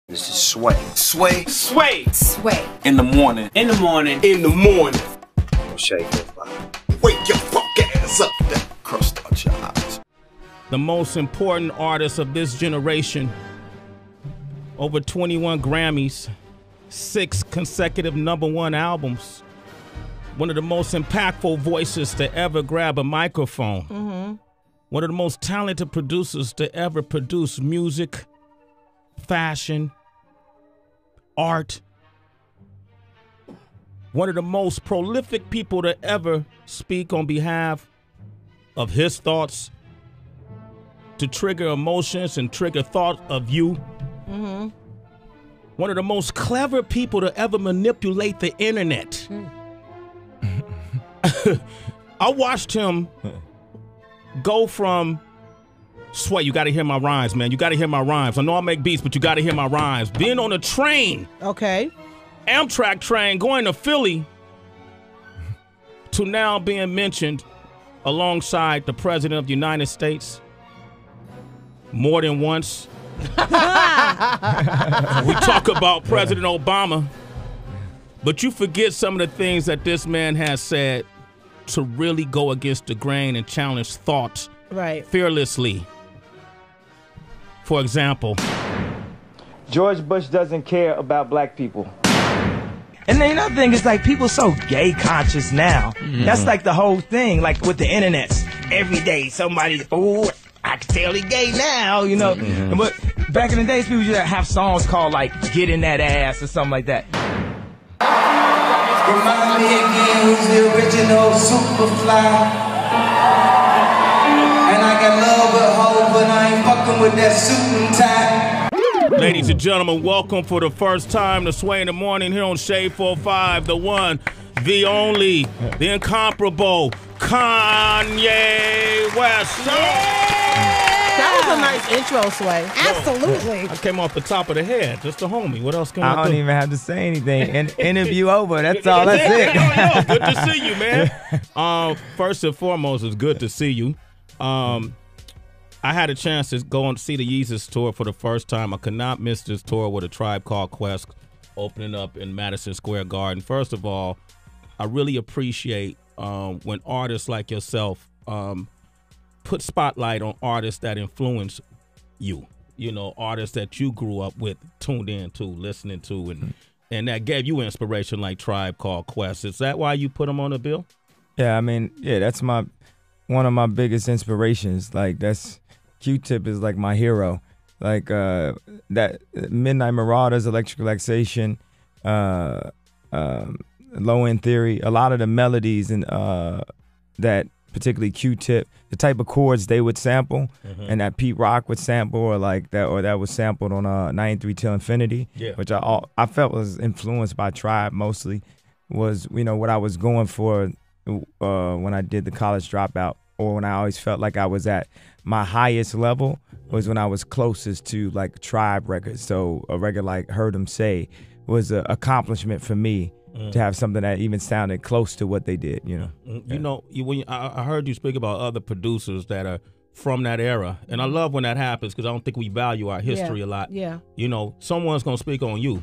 This is Sway. Sway. Sway. Sway. In the morning. In the morning. In the morning. Shake it. Wake your fuck ass up. That crust out your eyes. The most important artist of this generation. Over 21 Grammys. 6 consecutive #1 albums. One of the most impactful voices to ever grab a microphone. Mm-hmm. One of the most talented producers to ever produce music, fashion, art. One of the most prolific people to ever speak on behalf of his thoughts, to trigger emotions and trigger thought of you. Mm-hmm. One of the most clever people to ever manipulate the internet. I watched him go from Sway, you got to hear my rhymes, man. You got to hear my rhymes. I know I make beats, but you got to hear my rhymes. Being on a train. Okay. Amtrak train going to Philly to now being mentioned alongside the President of the United States more than once. We talk about President Obama, but you forget some of the things that this man has said to really go against the grain and challenge thought fearlessly. For example, George Bush doesn't care about black people. And then another thing is, like, people so gay conscious now. Mm-hmm. That's like the whole thing, like with the internet. Every day somebody, oh, I can tell he gay now, you know. Mm-hmm. But back in the days, people used to have songs called like "Get in That Ass" or something like that. Remind me again who's the original Superfly. And I got love with hope, but I ain't fucking with that suit and tie. Ladies and gentlemen, welcome for the first time to Sway in the Morning here on Shade 45, the one, the only, the incomparable Kanye West. That was a nice intro, Sway. Absolutely. I came off the top of the head, just a homie. What else can I do? I don't even have to say anything. Interview over. That's all. That's it. Yo, good to see you, man. First and foremost, it's good to see you. I had a chance to go and see the Yeezus tour for the first time. I could not miss this tour with A Tribe Called Quest opening up in Madison Square Garden. First of all, I really appreciate when artists like yourself put spotlight on artists that influence you. You know, artists that you grew up with, tuned in to, listening to, and that gave you inspiration like Tribe Called Quest. Is that why you put them on the bill? Yeah, I mean, yeah, that's one of my biggest inspirations. Like, that's Q-Tip is like my hero. Like that Midnight Marauders, Electric Relaxation, Low End Theory, a lot of the melodies and that particularly Q-Tip, the type of chords they would sample and that Pete Rock would sample or that was sampled on 93 Till Infinity, which I felt was influenced by Tribe mostly, was, you know, what I was going for when I did the College Dropout, or when I always felt like I was at my highest level was when I was closest to like Tribe records. So a record like Heard 'Em Say was an accomplishment for me to have something that even sounded close to what they did, you know. You know, I heard you speak about other producers that are from that era, and I love when that happens because I don't think we value our history a lot. Yeah. You know, someone's gonna speak on you.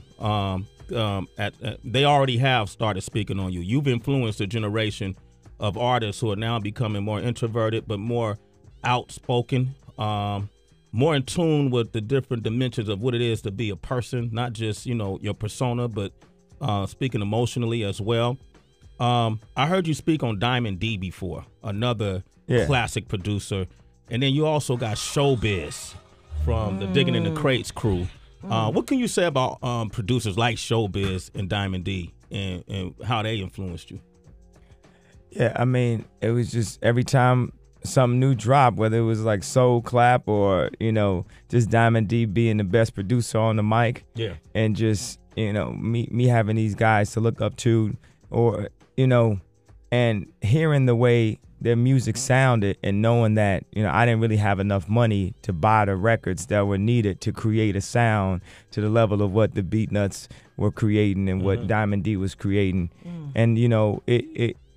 They already have started speaking on you. You've influenced a generation of artists who are now becoming more introverted, but more outspoken, more in tune with the different dimensions of what it is to be a person, not just, you know, your persona, but speaking emotionally as well. I heard you speak on Diamond D before, another classic producer. And then you also got Showbiz from the Digging in the Crates crew. What can you say about producers like Showbiz and Diamond D and how they influenced you? Yeah, I mean, it was just every time something new dropped, whether it was like Soul Clap or, you know, just Diamond D being the best producer on the mic. Yeah. And just, you know, me having these guys to look up to, or, you know, and hearing the way their music sounded and knowing that, you know, I didn't really have enough money to buy the records that were needed to create a sound to the level of what the Beatnuts were creating and what Diamond D was creating. And, you know,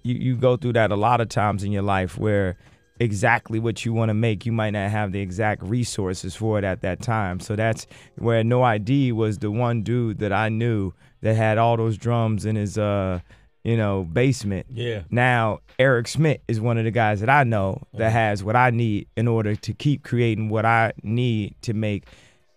you go through that a lot of times in your life where exactly what you want to make, you might not have the exact resources for it at that time. So that's where No ID was the one dude that I knew that had all those drums in his basement. Yeah. Now Eric Smith is one of the guys that I know that has what I need in order to keep creating what I need to make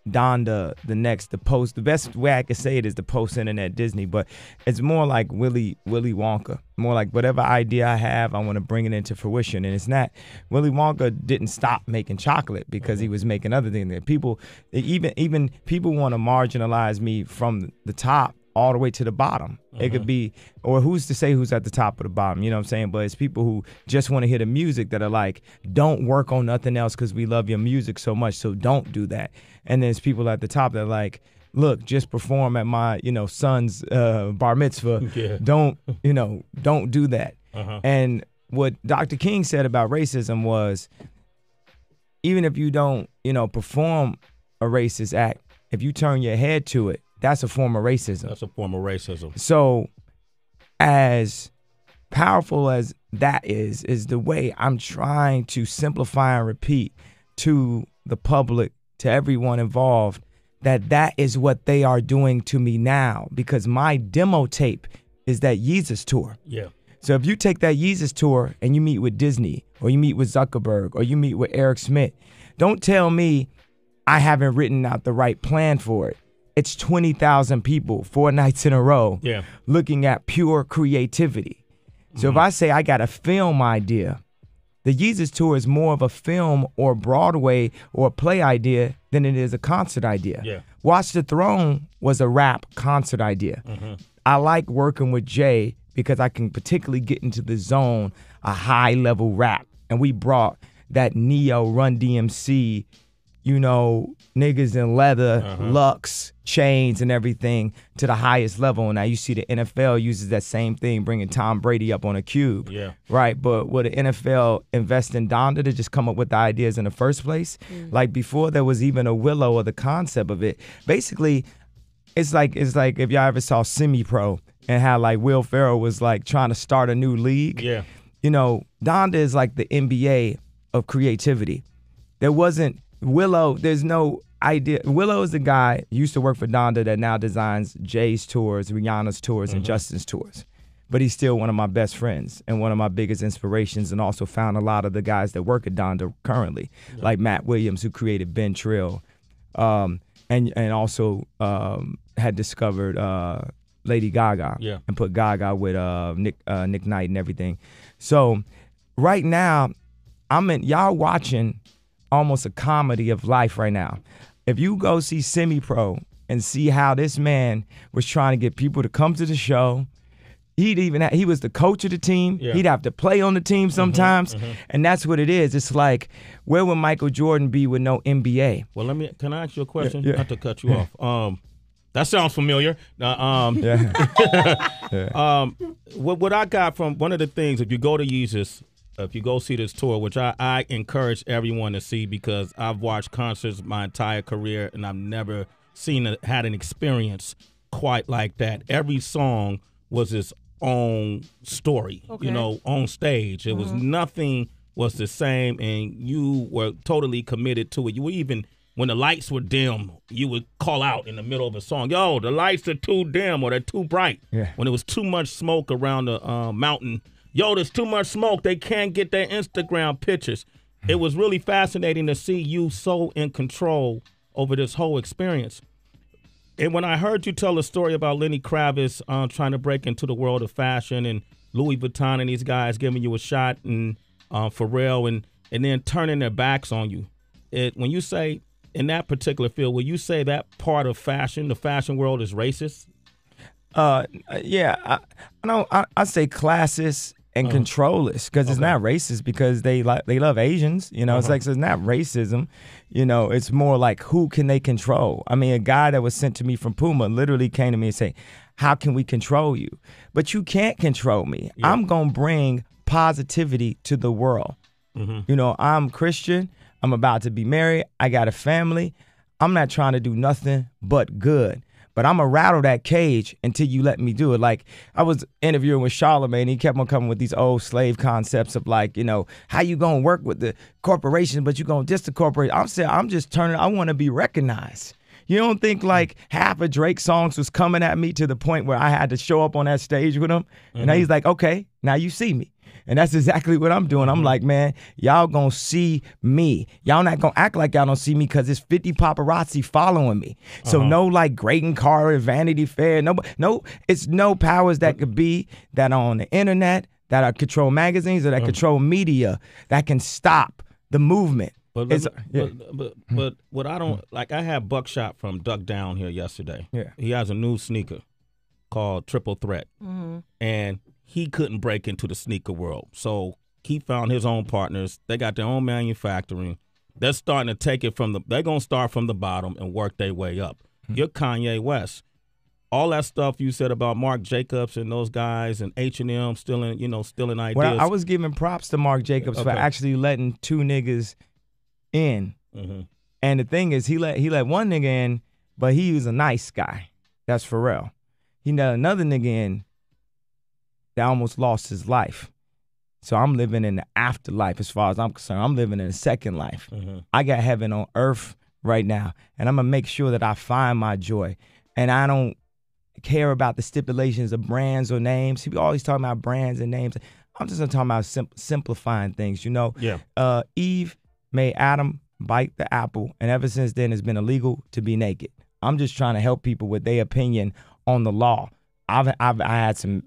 Donda the best way I could say it is the post-internet Disney, but it's more like Willy Wonka. More like whatever idea I have, I want to bring it into fruition. And it's not, Willy Wonka didn't stop making chocolate because he was making other things. People, even people want to marginalize me from the top all the way to the bottom. It could be, or who's to say who's at the top or the bottom, you know what I'm saying? But it's people who just want to hear the music that are like, don't work on nothing else because we love your music so much, so don't do that. And there's people at the top that are like, look, just perform at my, son's bar mitzvah. Yeah. Don't do that. And what Dr. King said about racism was, even if you don't, perform a racist act, if you turn your head to it, that's a form of racism. That's a form of racism. So as powerful as that is the way I'm trying to simplify and repeat to the public, to everyone involved, that is what they are doing to me now, because my demo tape is that Yeezus tour. Yeah. So if you take that Yeezus tour and you meet with Disney or you meet with Zuckerberg or you meet with Eric Smith, don't tell me I haven't written out the right plan for it. It's 20,000 people 4 nights in a row looking at pure creativity. So if I say I got a film idea, the Yeezus tour is more of a film or Broadway or a play idea than it is a concert idea. Yeah. Watch the Throne was a rap concert idea. I like working with Jay because I can particularly get into the zone, a high level rap. And we brought that Neo Run DMC, niggas in leather, Lux, chains and everything to the highest level. And now you see the NFL uses that same thing, bringing Tom Brady up on a cube. Yeah. Right. But would the NFL invest in Donda to just come up with the ideas in the first place? Like before there was even a Willow or the concept of it. Basically, it's like if y'all ever saw Semi-Pro and how like Will Ferrell was like trying to start a new league. Yeah. Donda is like the NBA of creativity. There wasn't Willow, there's no idea. Willow is the guy who used to work for Donda that now designs Jay's tours, Rihanna's tours, and Justin's tours. But he's still one of my best friends and one of my biggest inspirations, and also found a lot of the guys that work at Donda currently, like Matt Williams, who created Ben Trill, and also had discovered Lady Gaga and put Gaga with Nick Knight and everything. So right now, y'all watching almost a comedy of life right now. If you go see Semi-Pro and see how this man was trying to get people to come to the show, he was the coach of the team. Yeah. He'd have to play on the team sometimes, and that's what it is. It's like, where would Michael Jordan be with no NBA? Well, can I ask you a question? Yeah. Not to cut you off. That sounds familiar. What I got from one of the things, if you go to Yeezus, if you go see this tour, which I encourage everyone to see, because I've watched concerts my entire career and I've never had an experience quite like that. Every song was its own story, on stage. It was nothing was the same, and you were totally committed to it. You were even, when the lights were dim, you would call out in the middle of a song, yo, the lights are too dim or they're too bright. Yeah. When there was too much smoke around the mountain, yo, there's too much smoke. They can't get their Instagram pictures. It was really fascinating to see you so in control over this whole experience. And when I heard you tell the story about Lenny Kravitz trying to break into the world of fashion and Louis Vuitton and these guys giving you a shot, and Pharrell, and then turning their backs on you. When you say in that particular field, will you say that part of fashion, the fashion world, is racist? Yeah, I say classist and controllers, because it's not racist, because they love Asians. It's like, so it's not racism. It's more like, who can they control? I mean, a guy that was sent to me from Puma literally came to me and said, how can we control you? But you can't control me. Yeah. I'm gonna bring positivity to the world. I'm Christian. I'm about to be married. I got a family. I'm not trying to do nothing but good. but I'm going to rattle that cage until you let me do it. Like, I was interviewing with Charlamagne, he kept on coming with these old slave concepts of like, you know, how you going to work with the corporation, but you going to just the corporation. I'm saying, I'm just turning, I want to be recognized. You don't think like half of Drake's songs was coming at me to the point where I had to show up on that stage with him? And now he's like, okay, now you see me. And that's exactly what I'm doing. I'm like, man, y'all gonna see me. Y'all not gonna act like y'all don't see me because it's 50 paparazzi following me. So no like Graydon Carter, Vanity Fair, no, it's no powers that could be that are on the internet, that are control magazines or that control media that can stop the movement. But what I don't like, I had Buckshot from Duck Down here yesterday. Yeah. He has a new sneaker called Triple Threat. And he couldn't break into the sneaker world. So he found his own partners. They got their own manufacturing. They're starting to take it they're going to start from the bottom and work their way up. You're Kanye West. All that stuff you said about Marc Jacobs and those guys and H&M stealing ideas. Well, I was giving props to Marc Jacobs for actually letting two niggas in. And the thing is, he let one nigga in, but he was a nice guy. That's Pharrell. He let another nigga in that almost lost his life. So I'm living in the afterlife as far as I'm concerned. I'm living in a second life. I got heaven on earth right now, and I'm going to make sure that I find my joy. And I don't care about the stipulations of brands or names. People always talking about brands and names. I'm just talking about simplifying things, you know? Yeah. Eve made Adam bite the apple, and ever since then it's been illegal to be naked. I'm just trying to help people with their opinion on the law. I had some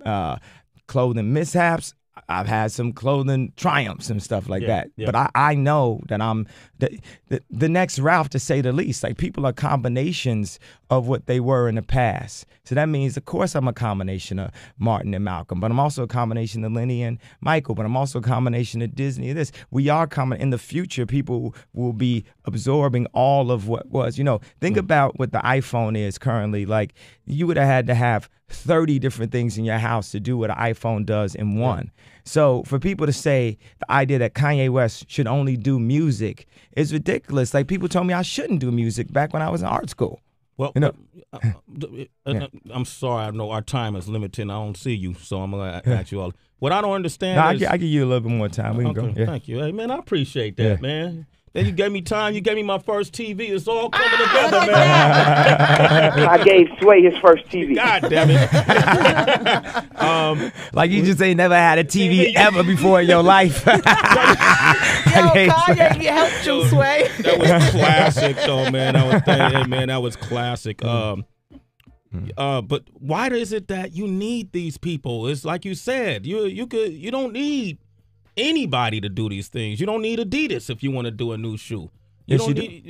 clothing mishaps. I've had some clothing triumphs and stuff like that. Yeah. But I know that I'm the next Ralph, to say the least. Like, people are combinations of what they were in the past. So that means, of course, I'm a combination of Martin and Malcolm, but I'm also a combination of Lenny and Michael, but I'm also a combination of Disney and this. We are common. In the future, people will be absorbing all of what was. You know, think about what the iPhone is currently. Like, you would have had to have 30 different things in your house to do what an iPhone does in one. So for people to say the idea that Kanye West should only do music is ridiculous. Like, people told me I shouldn't do music back when I was in art school. Well, you know, I'm sorry. I know our time is limited and I don't see you, so I'm going to ask you all. What I don't understand is... I give you a little bit more time. We can go. Yeah. Thank you. Hey, man, I appreciate that, man. Then you gave me time. You gave me my first TV. It's all coming together, man. I gave Sway his first TV. God damn it. Like, you just ain't never had a TV ever before in your life. Yo, Kanye helped you, Sway. That was classic, though, man. That was classic. But why is it that you need these people? It's like you said, you don't need anybody to do these things. You don't need Adidas if you want to do a new shoe.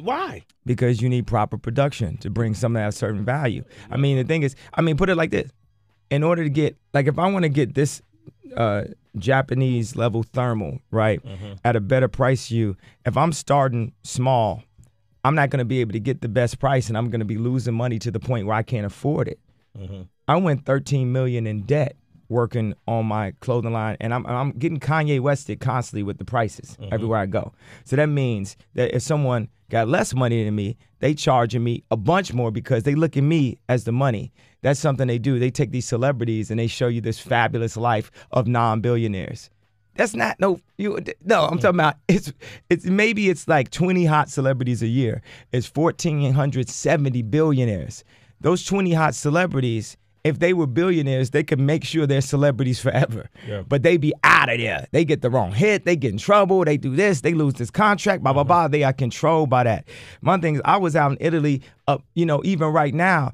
Why? Because you need proper production to bring some of that certain value. I mean, the thing is, put it like this. In order to get, like, if I want to get this Japanese level thermal, right, at a better price to you, if I'm starting small, I'm not going to be able to get the best price, and I'm going to be losing money to the point where I can't afford it. I went $13 million in debt working on my clothing line, and I'm getting Kanye Wested constantly with the prices everywhere I go. So that means that if someone got less money than me, they charging me a bunch more because they look at me as the money. That's something they do. They take these celebrities and they show you this fabulous life of non-billionaires. That's not I'm talking about it's maybe it's like 20 hot celebrities a year. It's 1,470 billionaires. Those 20 hot celebrities, if they were billionaires, they could make sure they're celebrities forever. Yeah. But they be out of there. They get the wrong hit. They get in trouble. They do this. They lose this contract, blah, blah, blah. They are controlled by that. My thing is, I was out in Italy, even right now,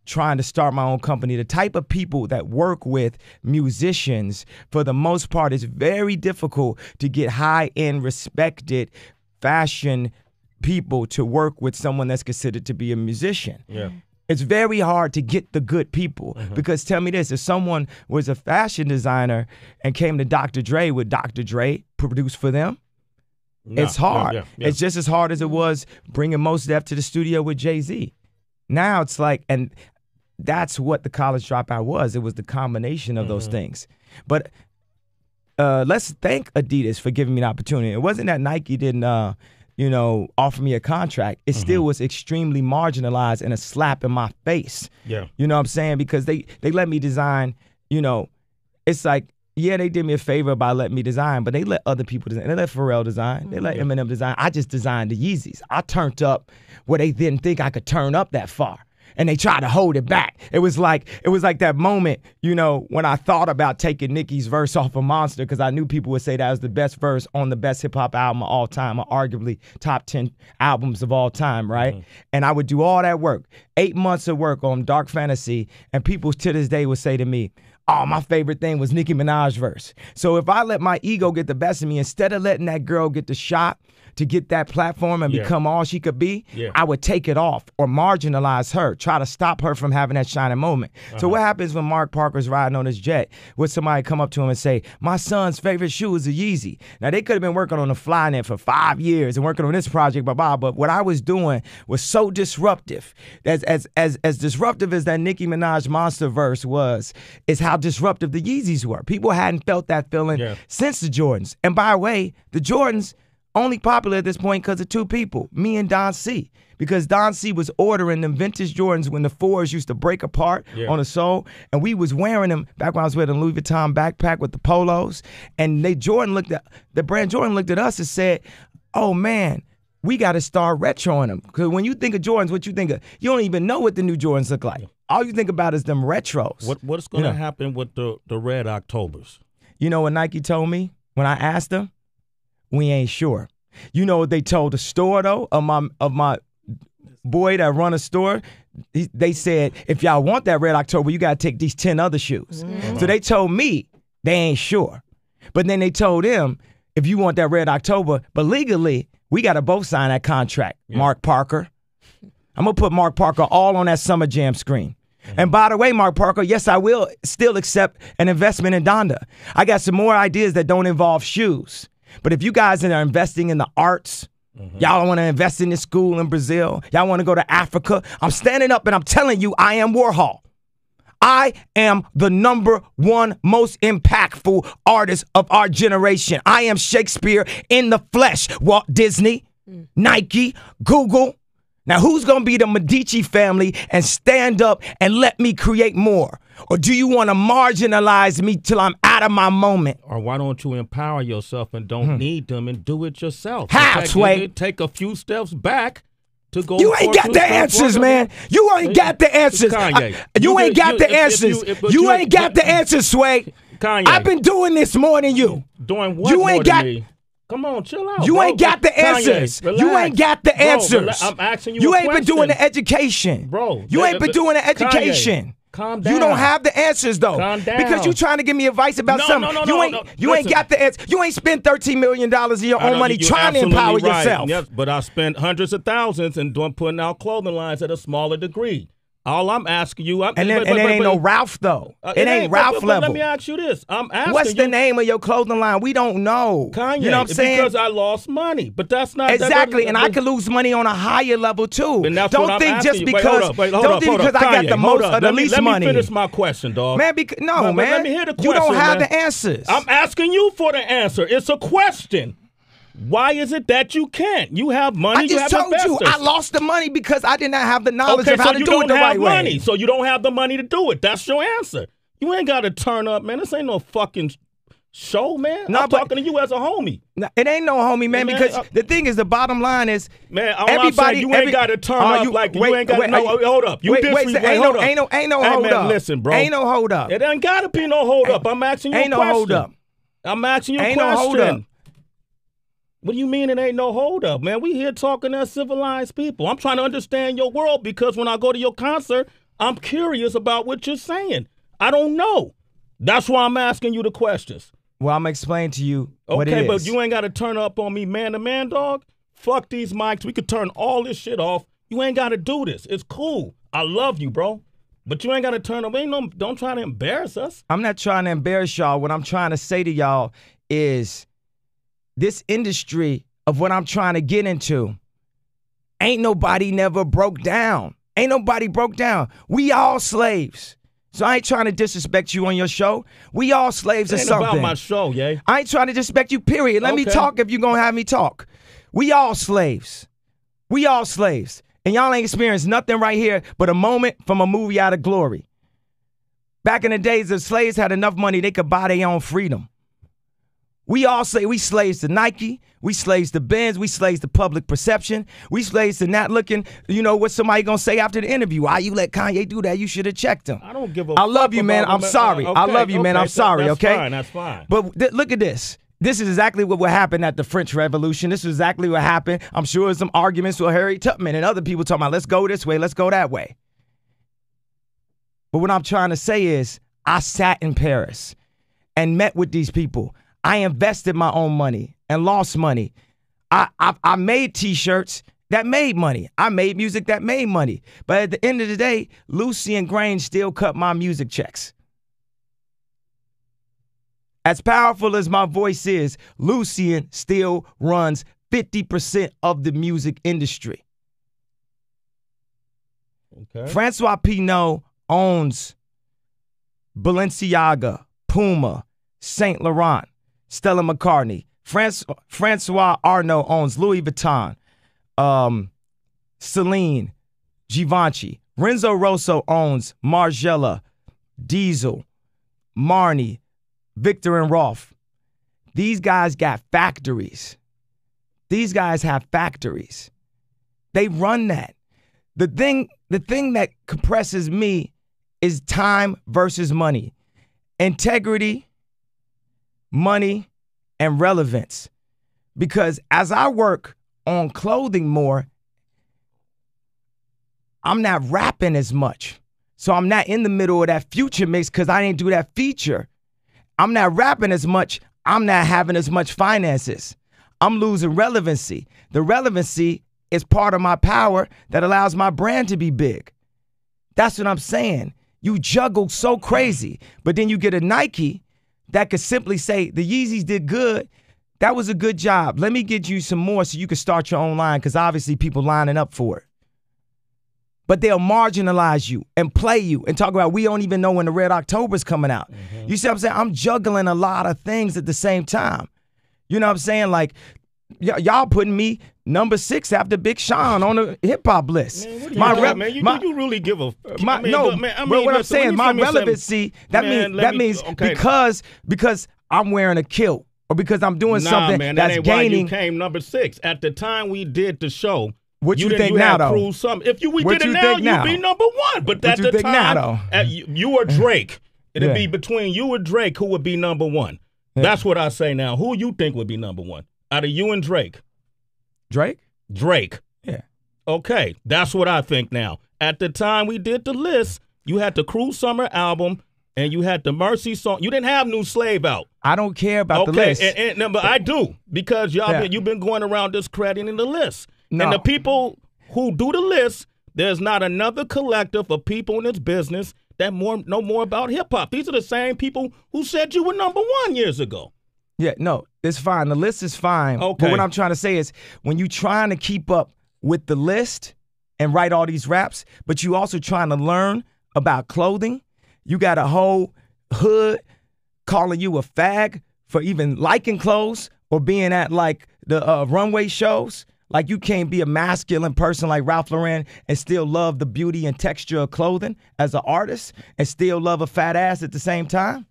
trying to start my own company. The type of people that work with musicians, for the most part, is very difficult to get high-end, respected fashion people to work with someone that's considered to be a musician. Yeah. It's very hard to get the good people because tell me this, if someone was a fashion designer and came to Dr. Dre, would Dr. Dre produce for them? No, it's hard. Yeah. It's just as hard as it was bringing Mos Def to the studio with Jay-Z. Now it's like, and that's what the college dropout was. It was the combination of those things. But let's thank Adidas for giving me the opportunity. It wasn't that Nike didn't offer me a contract, it still was extremely marginalized and a slap in my face. Yeah. You know what I'm saying? Because they let me design, it's like, yeah, they did me a favor by letting me design, but they let other people design. They let Pharrell design. They let Eminem design. I just designed the Yeezys. I turned up where they didn't think I could turn up that far. And they tried to hold it back. It was like that moment, when I thought about taking Nicki's verse off of Monster, because I knew people would say that was the best verse on the best hip-hop album of all time, or arguably top 10 albums of all time, right? And I would do all that work, 8 months of work on Dark Fantasy, and people to this day would say to me, oh, my favorite thing was Nicki Minaj's verse. So if I let my ego get the best of me, instead of letting that girl get the shot to get that platform and become all she could be, I would take it off or marginalize her, try to stop her from having that shining moment. So what happens when Mark Parker's riding on his jet? Would somebody come up to him and say, my son's favorite shoe is a Yeezy? Now, they could have been working on the Flynet for 5 years and working on this project, but what I was doing was so disruptive. As disruptive as that Nicki Minaj Monster verse was, is how disruptive the Yeezys were. People hadn't felt that feeling since the Jordans. And by the way, the Jordans only popular at this point because of two people, me and Don C. Because Don C was ordering them vintage Jordans when the 4s used to break apart on the sole, and we was wearing them back when I was wearing a Louis Vuitton backpack with the polos, and the brand Jordan looked at us and said, oh man, we got to start retroing them. Because when you think of Jordans, what you think of? You don't even know what the new Jordans look like. All you think about is them retros. What's going to happen with the Red Octobers? You know what Nike told me when I asked them? We ain't sure. You know what they told the store though of my boy that run a store? They said, if y'all want that Red October, you gotta take these 10 other shoes. So they told me they ain't sure. But then they told him, if you want that Red October, but legally, we gotta both sign that contract, Mark Parker. I'm gonna put Mark Parker all on that Summer Jam screen. And by the way, Mark Parker, yes, I will still accept an investment in Donda. I got some more ideas that don't involve shoes. But if you guys are investing in the arts, y'all want to invest in this school in Brazil, y'all want to go to Africa, I'm standing up and I'm telling you, I am Warhol. I am the #1 most impactful artist of our generation. I am Shakespeare in the flesh. Walt Disney, Nike, Google. Now, who's going to be the Medici family and stand up and let me create more? Or do you want to marginalize me till I'm out of my moment? Or why don't you empower yourself and don't need them and do it yourself? How, Sway? Take a few steps back to go. You ain't got the answers, man. You ain't got the answers. Kanye. You ain't got the answers. You ain't got the answers, Sway. Kanye. I've been doing this more than you. Doing what You ain't got. Come on, chill out. You bro. ain't got the answers. Kanye, you ain't got the answers. I'm asking you. You a ain't question. been doing the education, bro. You ain't been doing the education. Kanye, calm down. You don't have the answers though. Calm down. Because you trying to give me advice about something. You ain't got the answer. You ain't spent $13 million of your own money trying to empower yourself. Yes, but I spent hundreds of thousands and putting out clothing lines at a smaller degree. All I'm asking you, and it ain't no Ralph though. It ain't Ralph level. Let me ask you this: I'm asking what's the name of your clothing line? We don't know. Kanye, you know what I'm saying? Because I lost money, but that's not exactly. And I can lose money on a higher level too. Don't think just because. Don't think because I got the most or the least money. Let me finish my question, dog. Man, man. Let me hear the question. You don't have the answers. I'm asking you for the answer. It's a question. Why is it that you can't? You have money. I just told you I lost the money because I did not have the knowledge of how to do it the right way. So you don't have the money to do it. That's your answer. You ain't got to turn up, man. This ain't no fucking show, man. I'm talking to you as a homie. No, it ain't no homie, man, because the thing is, the bottom line is, man, everybody, you ain't got to turn up you ain't got to, hold up. You hold up. Ain't no hold up. Listen, bro. Ain't no hold up. It ain't got to be no hold up. I'm asking you a question. Ain't no hold up. I'm asking you a question. Ain't no hold up. What do you mean it ain't no hold up, man? We here talking as civilized people. I'm trying to understand your world because when I go to your concert, I'm curious about what you're saying. I don't know. That's why I'm asking you the questions. Well, I'm going to explain to you what it is. Okay, but you ain't got to turn up on me man to man, dog. Fuck these mics. We could turn all this shit off. You ain't got to do this. It's cool. I love you, bro. But you ain't got to turn up. Don't try to embarrass us. I'm not trying to embarrass y'all. What I'm trying to say to y'all is this industry of what I'm trying to get into, ain't nobody never broke down. Ain't nobody broke down. We all slaves. So I ain't trying to disrespect you on your show. We all slaves or something. Ain't about my show, yeah. I ain't trying to disrespect you, period. Let me talk if you're going to have me talk. We all slaves. We all slaves. And y'all ain't experienced nothing right here but a moment from a movie out of glory. Back in the days, the slaves had enough money they could buy their own freedom. We all say we slaves to Nike, we slaves to Benz, we slaves to public perception, we slaves to not looking, what somebody gonna say after the interview. Why you let Kanye do that? You should have checked him. I don't give a I love fuck you, man. about I'm him. sorry. I love you, man. I'm sorry, that's okay? Fine, that's fine. But look at this. This is exactly what happened at the French Revolution. This is exactly what happened. I'm sure some arguments with Harriet Tubman and other people talking about, let's go this way, let's go that way. But what I'm trying to say is, I sat in Paris and met with these people. I invested my own money and lost money. I made T-shirts that made money. I made music that made money. But at the end of the day, Lucian Grainge still cut my music checks. As powerful as my voice is, Lucian still runs 50% of the music industry. Okay. Francois Pinault owns Balenciaga, Puma, Saint Laurent, Stella McCartney. Francois Arnault owns Louis Vuitton, Celine, Givenchy. Renzo Rosso owns Margiela, Diesel, Marni, Victor and Rolf. These guys got factories. These guys have factories. They run that. The thing that compresses me is time versus money. Integrity, money, and relevance. Because as I work on clothing more, I'm not rapping as much. So I'm not in the middle of that future mix because I didn't do that feature. I'm not rapping as much. I'm not having as much finances. I'm losing relevancy. The relevancy is part of my power that allows my brand to be big. That's what I'm saying. You juggle so crazy, but then you get a Nike that could simply say, the Yeezys did good. That was a good job. Let me get you some more so you can start your own line, because obviously people lining up for it. But they'll marginalize you and play you and talk about, we don't even know when the Red October's coming out. Mm-hmm. You see what I'm saying? I'm juggling a lot of things at the same time. You know what I'm saying? Like, y'all putting me number 6 after Big Sean on the hip-hop list. Man, you really give a... what I'm saying, my relevancy, that means because I'm wearing a kilt or because I'm doing something man, that's that ain't gaining... Why you came number 6. At the time we did the show... What you think now, though? If we did it now, you'd be number 1. But at the time, you or Drake, it'd be between you and Drake who would be number 1. Yeah. That's what I say now. Who you think would be number 1 out of you and Drake? Drake. Yeah. Okay, that's what I think now. At the time we did the list, you had the Cruel Summer album and you had the Mercy song. You didn't have New Slave out. I don't care about the list. But I do, because you've been going around discrediting the list. No. And the people who do the list, there's not another collective of people in this business that know more about hip-hop. These are the same people who said you were number 1 years ago. Yeah, no, it's fine. The list is fine. Okay. But what I'm trying to say is, when you're trying to keep up with the list and write all these raps, but you also trying to learn about clothing, you got a whole hood calling you a fag for even liking clothes or being at like the runway shows. Like, you can't be a masculine person like Ralph Lauren and still love the beauty and texture of clothing as an artist and still love a fat ass at the same time.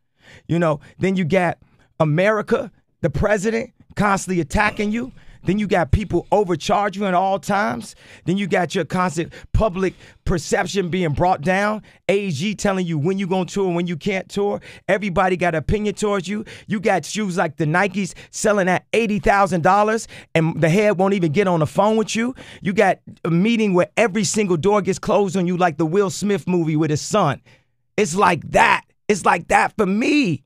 Then you got America, the president, constantly attacking you. Then you got people overcharge you at all times. Then you got your constant public perception being brought down. AG telling you when you going to tour and when you can't tour. Everybody got an opinion towards you. You got shoes like the Nikes selling at $80,000 and the head won't even get on the phone with you. You got a meeting where every single door gets closed on you, like the Will Smith movie with his son. It's like that. It's like that for me.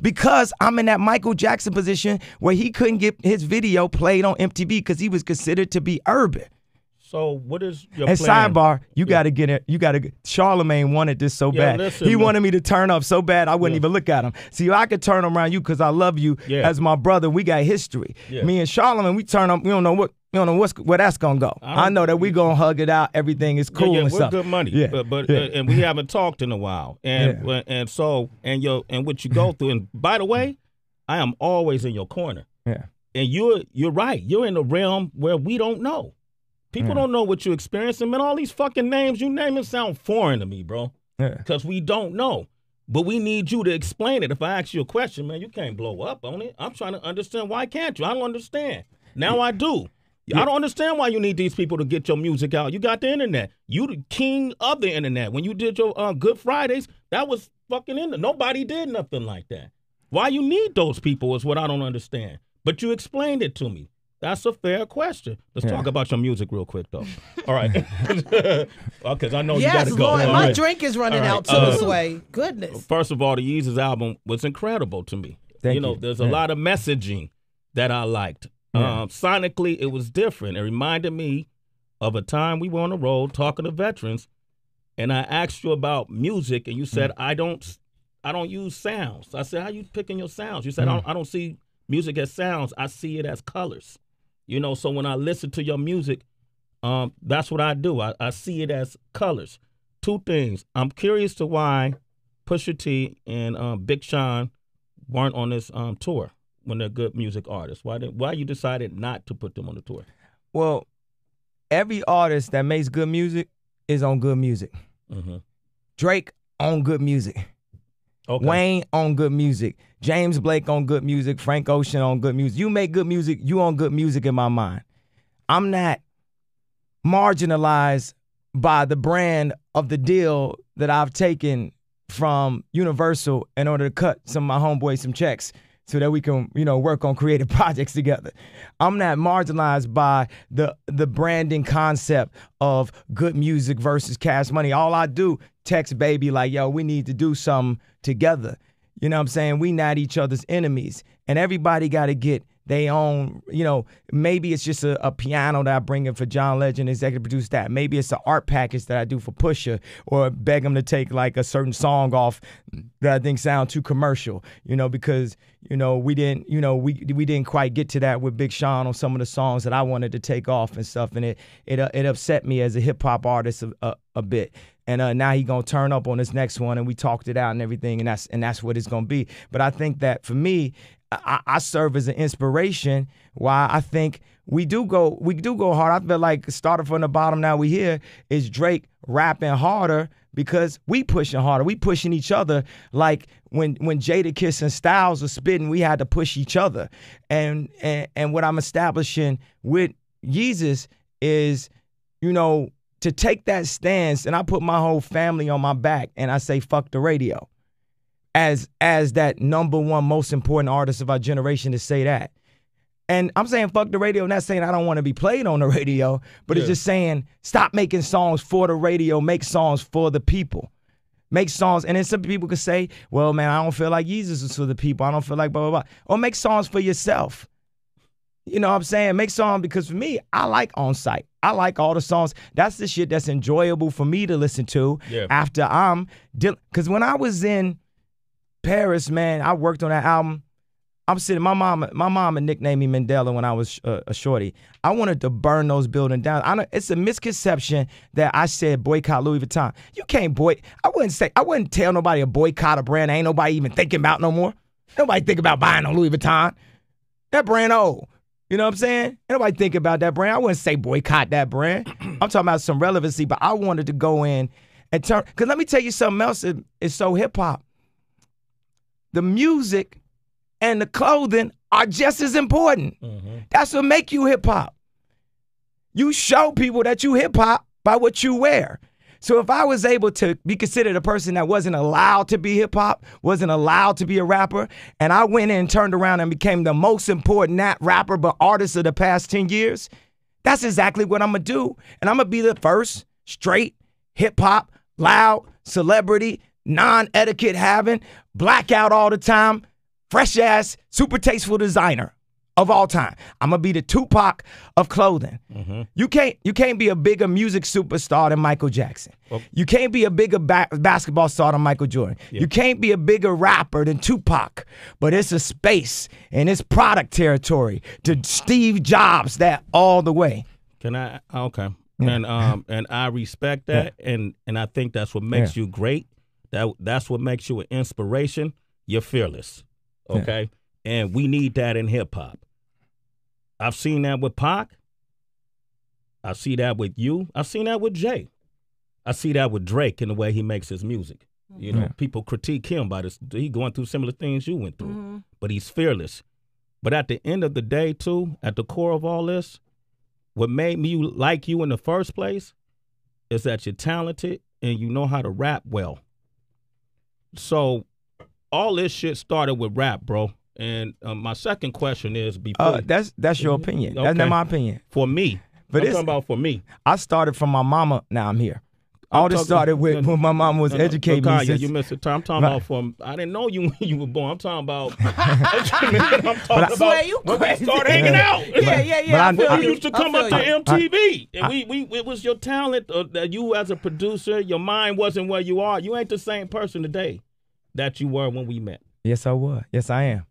Because I'm in that Michael Jackson position where he couldn't get his video played on MTV because he was considered to be urban. So what is your and plan? Sidebar, you got to get it. Charlemagne wanted this so bad. Listen, he wanted me to turn up so bad I wouldn't even look at him. See, I could turn around you because I love you as my brother. We got history. Me and Charlemagne, we turn up. We don't know where that's gonna go. I know that we gonna hug it out. Everything is cool and we're stuff. Good money. And we haven't talked in a while. And what you go through. And by the way, I am always in your corner. Yeah. And you're right. You're in a realm where we don't know. People don't know what you're experiencing. Man, all these fucking names you name it sound foreign to me, bro. Because we don't know. But we need you to explain it. If I ask you a question, man, you can't blow up on it. I'm trying to understand. Why can't you? I don't understand. Now I do. I don't understand why you need these people to get your music out. You got the internet. You the king of the internet. When you did your Good Fridays, that was fucking internet. Nobody did nothing like that. Why you need those people is what I don't understand. But you explained it to me. That's a fair question. Let's talk about your music real quick, though. All right. Because I know you got to go. Lord, my drink is running out too, Sway. Goodness. First of all, the Yeezus album was incredible to me. Thank you. There's a lot of messaging that I liked. Sonically, it was different. It reminded me of a time we were on the road talking to veterans, and I asked you about music, and you said, I don't use sounds. I said, how you picking your sounds? You said, I don't see music as sounds. I see it as colors. So when I listen to your music, that's what I do. I see it as colors. Two things. I'm curious to why Pusha T and Big Sean weren't on this tour when they're good music artists. Why you decided not to put them on the tour? Well, every artist that makes good music is on good music. Mm-hmm. Drake on good music. Okay. Wayne on good music. James Blake on good music. Frank Ocean on good music. You make good music, you on good music in my mind. I'm not marginalized by the brand of the deal that I've taken from Universal in order to cut some of my homeboys some checks so that we can, work on creative projects together. I'm not marginalized by the branding concept of good music versus cash money. All I do, text baby like, yo, we need to do something together. You know what I'm saying? We not each other's enemies. And everybody got to get their own, maybe it's just a piano that I bring in for John Legend, executive produce that. Maybe it's an art package that I do for Pusha, or beg him to take like a certain song off that I think sound too commercial, because, we didn't, we didn't quite get to that with Big Sean on some of the songs that I wanted to take off and stuff. And it upset me as a hip hop artist a bit. And now he gonna turn up on this next one, and we talked it out and everything, and that's what it's gonna be. But I think that for me, I serve as an inspiration. Why I think we do go hard. I feel like starting from the bottom, now we here is Drake rapping harder because we pushing harder. We pushing each other. Like when Jadakiss and Styles was spitting, we had to push each other. And what I'm establishing with Yeezus is, to take that stance, and I put my whole family on my back, and I say fuck the radio. As that number one most important artist of our generation to say that. And I'm saying fuck the radio, not saying I don't want to be played on the radio, but it's just saying stop making songs for the radio, make songs for the people. Make songs, and then some people could say, well, man, I don't feel like Yeezus is for the people. I don't feel like blah, blah, blah. Or make songs for yourself. You know what I'm saying? Make songs, because for me, I like On Site. I like all the songs. That's the shit that's enjoyable for me to listen to after I'm dealing. Because when I was in Paris, man, I worked on that album. I'm sitting, my mom had nicknamed me Mandela when I was a shorty. I wanted to burn those buildings down. It's a misconception that I said boycott Louis Vuitton. You can't I wouldn't tell nobody to boycott a brand ain't nobody even thinking about no more. Nobody think about buying no Louis Vuitton. That brand old. You know what I'm saying? Ain't nobody think about that brand. I wouldn't say boycott that brand. I'm talking about some relevancy, but I wanted to go in and turn, because let me tell you something else. It's so hip hop. The music and the clothing are just as important. Mm-hmm. That's what make you hip hop. You show people that you hip hop by what you wear. So if I was able to be considered a person that wasn't allowed to be hip hop, wasn't allowed to be a rapper, and I went in and turned around and became the most important, not rapper, but artist of the past 10 years, that's exactly what I'm going to do. And I'm going to be the first straight hip hop, loud, celebrity, non-etiquette having, blackout all the time, fresh ass, super tasteful designer of all time. I'm gonna be the Tupac of clothing. Mm-hmm. You can't be a bigger music superstar than Michael Jackson. Well, you can't be a bigger basketball star than Michael Jordan. Yeah. You can't be a bigger rapper than Tupac. But it's a space and it's product territory to Steve Jobs that all the way. Can I? Okay. Yeah. And I respect that, and I think that's what makes you great. That's what makes you an inspiration. You're fearless. Okay. Yeah. And we need that in hip hop. I've seen that with Pac. I see that with you. I've seen that with Jay. I see that with Drake in the way he makes his music. You know, people critique him by this. He going through similar things you went through, but he's fearless. But at the end of the day, too, at the core of all this, what made me like you in the first place is that you're talented and you know how to rap well. So all this shit started with rap, bro. And my second question is before that's your opinion. Okay. That's not my opinion. For me. But I'm talking about for me. I started from my mama, now I'm here. All this started with when my mom was educating me. You missed the time. I'm talking about from, I didn't know you when you were born. I'm talking about, I'm talking about when we started hanging out. Yeah. You used to come up to MTV. And it was your talent that you as a producer, your mind wasn't where you are. You ain't the same person today that you were when we met. Yes, I was. Yes, I am.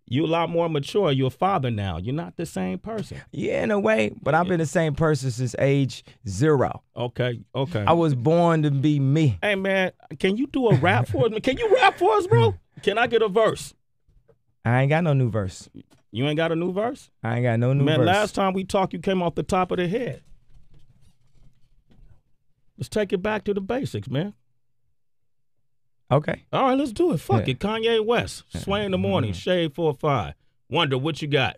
You're a lot more mature. You're a father now. You're not the same person. Yeah, in a way, but I've been the same person since age 0. Okay. I was born to be me. Hey, man, can you do a rap for us? Can you rap for us, bro? Can I get a verse? I ain't got no new verse. You ain't got a new verse? I ain't got no new verse. Man, last time we talked, you came off the top of the head. Let's take it back to the basics, man. Okay. All right, let's do it. Fuck it. Kanye West, Sway in the Morning, Shade 4-5. Wonder, what you got?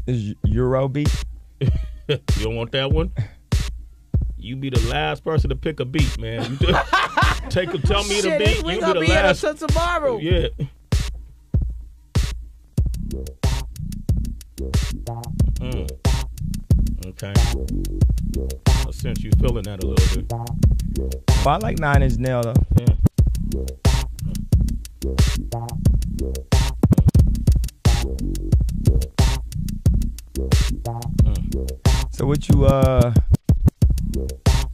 Is Euro beat? You don't want that one? You be the last person to pick a beat, man. You just tell me the beat. We You gonna be be the here last. until tomorrow. Yeah. Okay. I sense you feeling that a little bit. Well, I like 9 Inch Nails, though. Yeah. So what you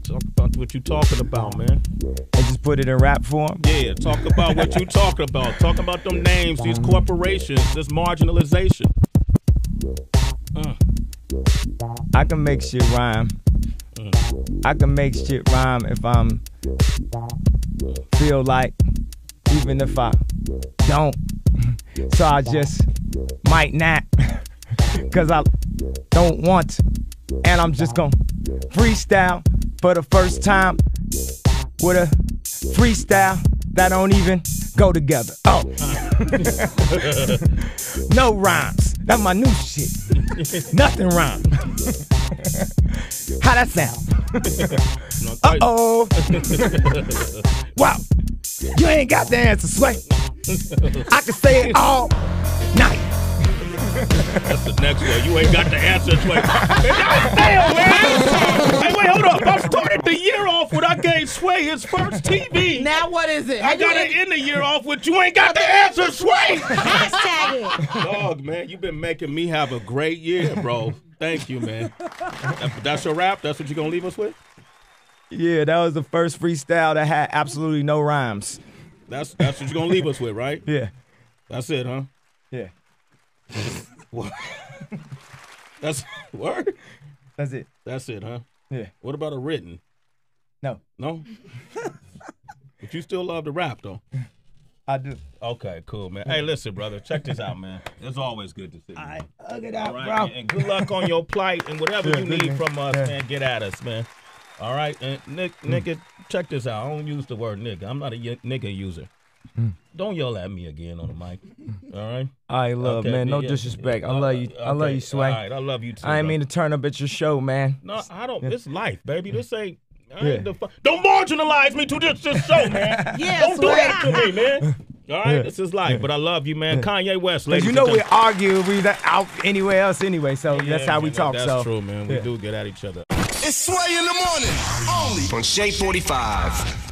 Talk about what you talking about, man. I just put it in rap form? Yeah, talk about what you talking about. Talk about them names, these corporations, this marginalization. I can make shit rhyme. I can make shit rhyme if I'm feel like, even if I don't. So I just might not, cause I don't want to. And I'm just gonna freestyle for the first time with a freestyle that don't even go together. Oh. No rhymes. That's my new shit. Nothing rhymes. How that sound? Uh-oh. Wow. You ain't got the answer, Sway. I can say it all night. That's the next one. You ain't got the answer, Sway. Damn, man. Hey, wait, hold up. I started the year off with I gave Sway his first TV. Now what is it? I got to end the year off with you ain't got the answer, Sway. Hashtag it. Dog, man, you've been making me have a great year, bro. Thank you, man. That's your rap? That's what you're going to leave us with? Yeah, that was the first freestyle that had absolutely no rhymes. That's what you're going to leave us with, right? Yeah. That's it, huh? Yeah. What? That's word? That's it. That's it, huh? Yeah. What about a written? No. No? But you still love to rap, though? I do. Okay, cool, man. Hey, listen, brother. Check this out, man. It's always good to see you. All right. Hug it out, All right, bro. and good luck on your plight and whatever you need from us, man. Get at us, man. All right? And nigga, check this out. I don't use the word nigga. I'm not a nigga user. Don't yell at me again on the mic. All right? I love, man. No disrespect. I love you. I love you, Sway. All right, I love you too. I ain't mean to turn up at your show, man. No, I don't. It's life, baby. This ain't. Don't marginalize me to this show, man. Don't do that to me, man. All right, this is life, but I love you, man. Kanye West, ladies. You know we argue, we out anywhere else anyway, so that's how we talk. That's true, man. We do get at each other. It's Sway in the Morning, only on Shade 45.